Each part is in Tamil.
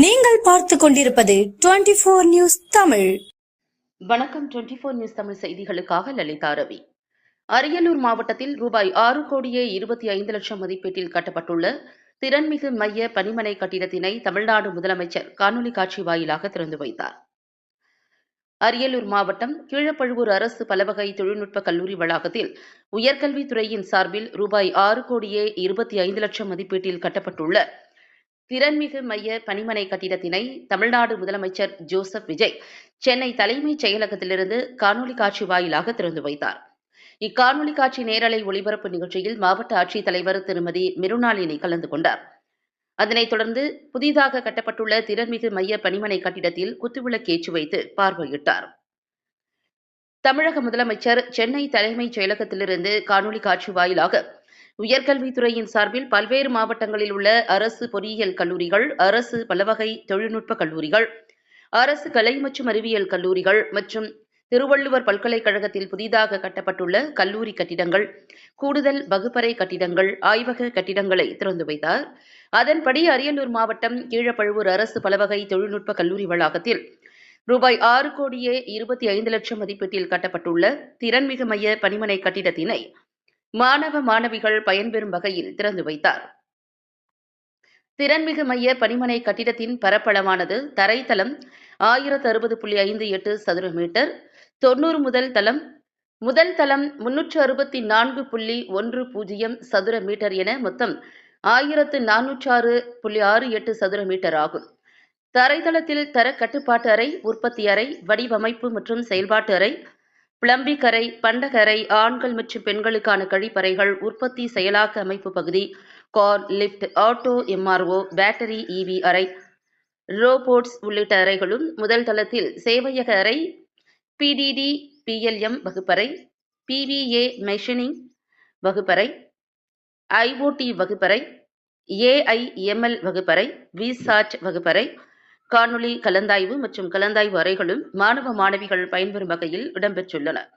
நீங்கள் பார்த்துக் கொண்டிருப்பது 24 நியூஸ் தமிழ். வணக்கம். 24 நியூஸ் தமிழ் செய்திகளுக்காக லலிதா ரவி. அரியலூர் மாவட்டத்தில் ரூபாய் 6,25,00,000 மதிப்பீட்டில் கட்டப்பட்டுள்ள திறன்மிகு மைய பணிமனை கட்டிடத்தினை தமிழ்நாடு முதலமைச்சர் காணொலி காட்சி வாயிலாக திறந்து வைத்தார். அரியலூர் மாவட்டம் கீழப்பழுவூர் அரசு பலவகை தொழில்நுட்ப கல்லூரி வளாகத்தில் உயர்கல்வித்துறையின் சார்பில் ரூபாய் 6,25,00,000 மதிப்பீட்டில் கட்டப்பட்டுள்ள திறன்மிகு மைய பணிமனை கட்டிடத்தினை தமிழ்நாடு முதலமைச்சர் ஜோசப் விஜய் சென்னை தலைமைச் செயலகத்திலிருந்து காணொலி காட்சி வாயிலாக திறந்து வைத்தார். இக்காணொலி காட்சி நேரலை ஒளிபரப்பு நிகழ்ச்சியில் மாவட்ட ஆட்சித்தலைவர் திருமதி மிருணாளினி கலந்து கொண்டார். அதனைத் தொடர்ந்து புதிதாக கட்டப்பட்டுள்ள திறன்மிகு மைய பணிமனை கட்டிடத்தில் குத்துவிளக்கேற்றி வைத்து பார்வையிட்டார். தமிழக முதலமைச்சர் சென்னை தலைமைச் செயலகத்திலிருந்து காணொலி காட்சி வாயிலாக உயர்கல்வித்துறையின் சார்பில் பல்வேறு மாவட்டங்களில் உள்ள அரசு பொறியியல் கல்லூரிகள், அரசு பலவகை தொழில்நுட்ப கல்லூரிகள், அரசு கலை மற்றும் அறிவியல் கல்லூரிகள் மற்றும் திருவள்ளுவர் பல்கலைக்கழகத்தில் புதிதாக கட்டப்பட்டுள்ள கல்லூரி கட்டிடங்கள், கூடுதல் வகுப்பறை கட்டிடங்கள், ஆய்வக கட்டிடங்களை திறந்து வைத்தார். அதன்படி அரியலூர் மாவட்டம் கீழப்பழுவூர் அரசு பலவகை தொழில்நுட்ப கல்லூரி வளாகத்தில் ரூபாய் 6,25,00,000 மதிப்பீட்டில் கட்டப்பட்டுள்ள திறன்மிகு மைய பணிமனை கட்டிடத்தினை மாணவ மாணவிகள் பயன்பெறும் வகையில் திறந்து வைத்தார். திறன்மிகு மைய பணிமனை கட்டிடத்தின் பரப்பளவானது தரைத்தளம் 1060.58 சதுர மீட்டர், 90 முதல் தளம் 364.10 சதுர மீட்டர் என மொத்தம் 1406.68 சதுர மீட்டர் ஆகும். தரைத்தளத்தில் தர கட்டுப்பாட்டு அறை, உற்பத்தி அறை, வடிவமைப்பு மற்றும் செயல்பாட்டு அறை, பிளம்பிக் அறை, பண்டக அறை, ஆண்கள் மற்றும் பெண்களுக்கான கழிப்பறைகள், உற்பத்தி செயலாக்க அமைப்பு பகுதி, car, lift, auto MRO, battery EV அறை, ரோபோட்ஸ் உள்ளிட்ட அறைகளும், முதல் தளத்தில் சேவையக அறை, பிடிடி பிஎல்எம் வகுப்பறை, பிவிஏ மெஷினிங் வகுப்பறை, ஐஓடி வகுப்பறை, ஏஐஎம்எல் வகுப்பறை, விசாட் வகுப்பறை, காணொலி கலந்தாய்வு மற்றும் கலந்தாய்வு அறைகளும் மாணவ மாணவிகள் பயன்பெறும் வகையில் இடம்பெற்றுள்ளன.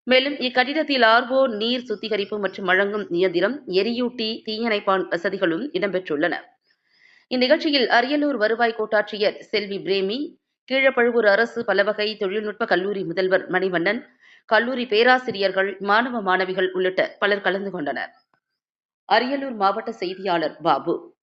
மேலும் இக்கட்டிடத்தில் ஆர்ஓ, நீர் சுத்திகரிப்பு மற்றும் வழங்கும் இயந்திரம், எரியூட்டி, தீயணைப்பான் வசதிகளும் இடம்பெற்றுள்ளன. இந்நிகழ்ச்சியில் அரியலூர் வருவாய் கோட்டாட்சியர் செல்வி பிரேமி, கீழப்பழுவூர் அரசு பலவகை தொழில்நுட்ப கல்லூரி முதல்வர் மணிவண்ணன், கல்லூரி பேராசிரியர்கள், மாணவ மாணவிகள் உள்ளிட்ட பலர் கலந்து கொண்டனர். அரியலூர் மாவட்ட செய்தியாளர் பாபு.